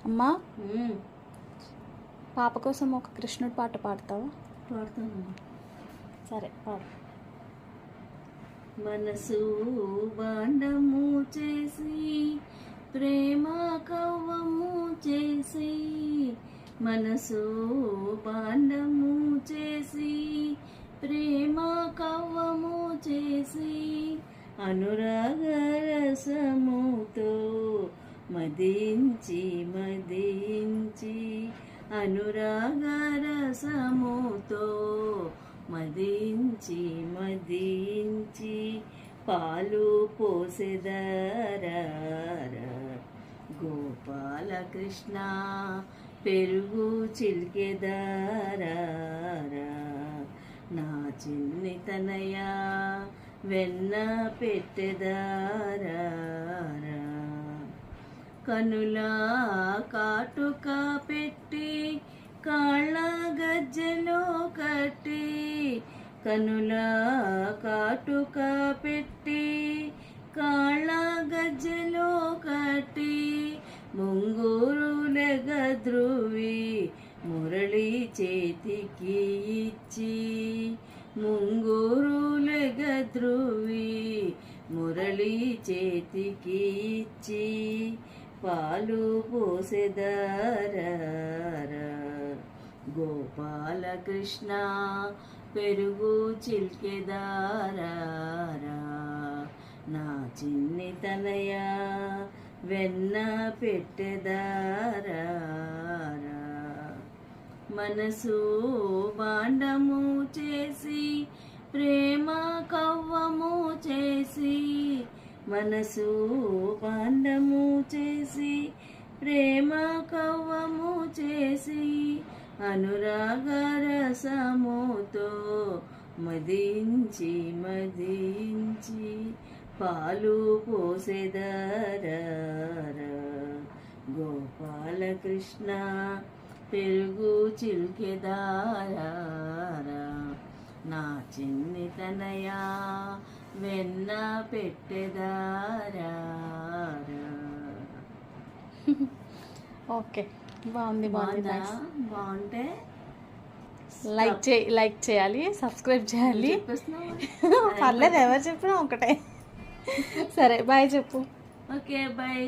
అమ్మా పాప కోసం ఒక కృష్ణుడి పాట పాడతావా? పాడుతాను. సరే పాడు. మనసు బాండము చేసి ప్రేమ కవ్వము చేసి, మనసు బాండము చేసి ప్రేమ కవ్వము చేసి, అనురాగ రసముతో మదించి మదించి, అనురాగ రసముతో మదించి మదించి, పాలు పోసెదరా గోపాల కృష్ణ, పెరుగు చిల్కెదరా నా చిన్ని తనయ, వెన్న పెట్టెదరా, కనుల కాటుక పెట్టి కాళ్ళ గజ్జెలో కట్టి, కనుల కాటుక పెట్టి కాళ్ళ గజ్జెలో కట్టి, ముంగూరు లెగద్రువి మురళి చేతికి ఇచ్చి, ముంగూరు లెగద్రువి మురళి చేతికి ఇచ్చి, పాలు పోసెదరా గోపాల కృష్ణ, పెరుగు చిల్కెదరా నా చిన్ని తనయ, వెన్న పెట్టెదరా. మనసు బాండము చేసి ప్రేమ కవ్వము చేసి, మనసు బాండము చేసి ప్రేమ కవ్వము చేసి, అనురాగ రసముతో మదించి మదించి, పాలు పోసెదరా గోపాల కృష్ణ, పెరుగు చిల్కెదరా నా చిన్ని తనయ, వెన్న పెట్టెదరా. ఓకే, బాగుంది బాగుంది. బాగుంటే లైక్ చేయాలి, సబ్స్క్రైబ్ చేయాలి. పర్లేదు, ఎవరు చెప్పినా ఒకటే. సరే బాయ్ చెప్పు. Okay bye.